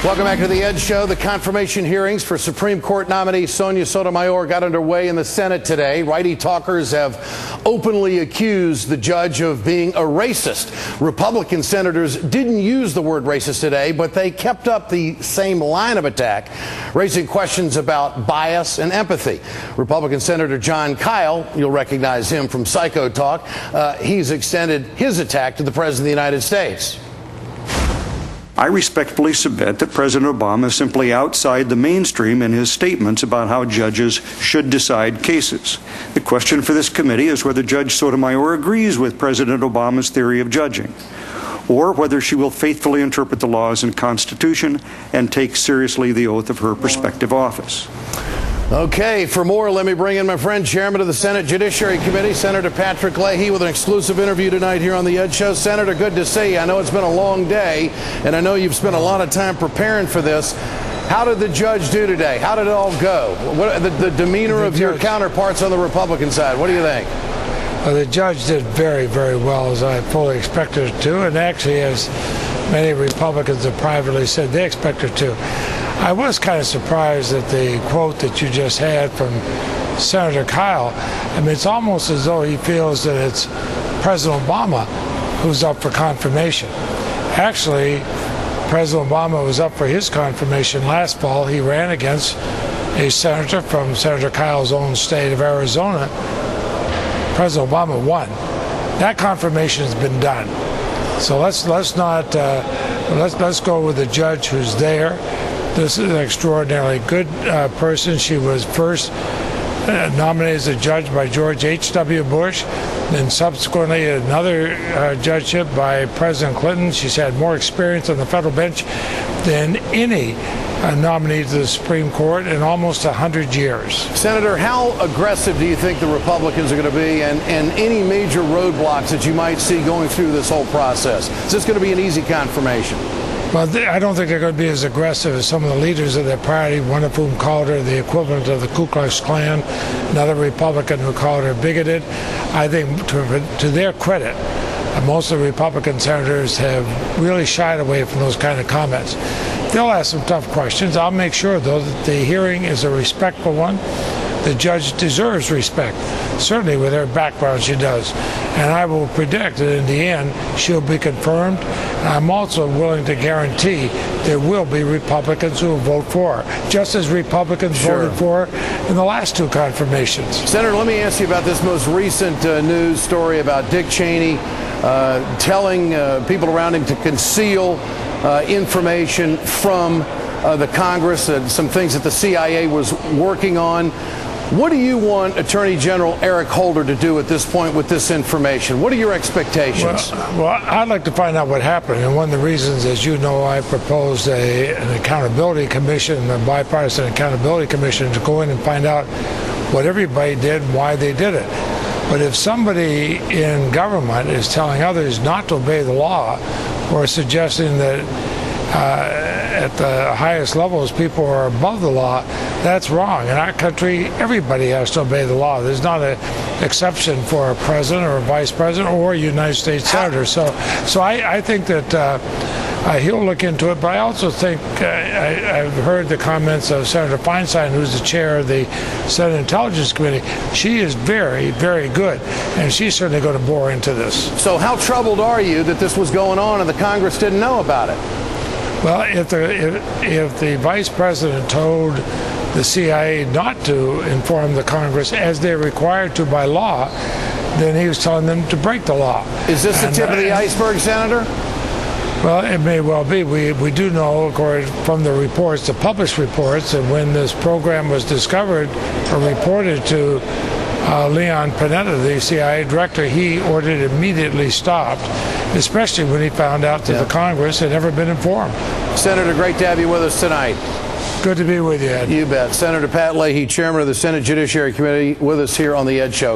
Welcome back to the Ed Show. The confirmation hearings for Supreme Court nominee Sonia Sotomayor got underway in the Senate today. Righty talkers have openly accused the judge of being a racist. Republican senators didn't use the word racist today, but they kept up the same line of attack, raising questions about bias and empathy. Republican Senator Jon Kyl, you'll recognize him from Psycho Talk, he's extended his attack to the President of the United States. I respectfully submit that President Obama is simply outside the mainstream in his statements about how judges should decide cases. The question for this committee is whether Judge Sotomayor agrees with President Obama's theory of judging, or whether she will faithfully interpret the laws and Constitution and take seriously the oath of her prospective office. Okay, for more, let me bring in my friend, Chairman of the Senate Judiciary Committee, Senator Patrick Leahy, with an exclusive interview tonight here on the Ed Show. Senator, good to see you. I know it's been a long day, and I know you've spent a lot of time preparing for this. How did the judge do today? How did it all go? What, the demeanor of your counterparts on the Republican side, what do you think? Well, the judge did very, very well, as I fully expected her to, and actually, as many Republicans have privately said they expect her to. I was kind of surprised at the quote that you just had from Senator Kyl. I mean, it's almost as though he feels that it's President Obama who's up for confirmation. Actually, President Obama was up for his confirmation last fall. He ran against a senator from Senator Kyl's own state of Arizona. President Obama won. That confirmation has been done. So let's go with the judge who's there. This is an extraordinarily good person. She was first nominated as a judge by George H.W. Bush, then subsequently another judgeship by President Clinton. She's had more experience on the federal bench than any nominee to the Supreme Court in almost 100 years. Senator, how aggressive do you think the Republicans are going to be, and any major roadblocks that you might see going through this whole process? Is this going to be an easy confirmation? Well, I don't think they're going to be as aggressive as some of the leaders of their party, one of whom called her the equivalent of the Ku Klux Klan, another Republican who called her bigoted. I think to their credit, most of the Republican senators have really shied away from those kind of comments. They'll ask some tough questions. I'll make sure, though, that the hearing is a respectful one. The judge deserves respect. Certainly with her background, she does. And I will predict that in the end, she'll be confirmed. I'm also willing to guarantee there will be Republicans who will vote for her, just as Republicans voted for her in the last two confirmations. Senator, let me ask you about this most recent news story about Dick Cheney telling people around him to conceal information from the Congress, some things that the CIA was working on. What do you want Attorney General Eric Holder to do at this point with this information? What are your expectations? Well, I'd like to find out what happened. And one of the reasons, as you know, I proposed an accountability commission, a bipartisan accountability commission, to go in and find out what everybody did and why they did it. But if somebody in government is telling others not to obey the law, or suggesting that at the highest levels people are above the law, that's wrong. In our country, everybody has to obey the law. There's not an exception for a president or a vice president or a United States senator. So I think that he'll look into it, but I also think I've heard the comments of Senator Feinstein, who's the chair of the Senate Intelligence Committee. She is very, very good, and she's certainly going to bore into this. So how troubled are you that this was going on and the Congress didn't know about it? Well, if the vice president told the CIA not to inform the Congress as they're required to by law, then he was telling them to break the law. Is this the tip of the iceberg, Senator? Well, it may well be. We do know, according from the reports, the published reports, that when this program was discovered or reported to Leon Panetta, the CIA director, he ordered it immediately stopped, especially when he found out that the Congress had never been informed. Senator, great to have you with us tonight. Good to be with you, Ed. You bet. Senator Pat Leahy, chairman of the Senate Judiciary Committee, with us here on the Ed Show.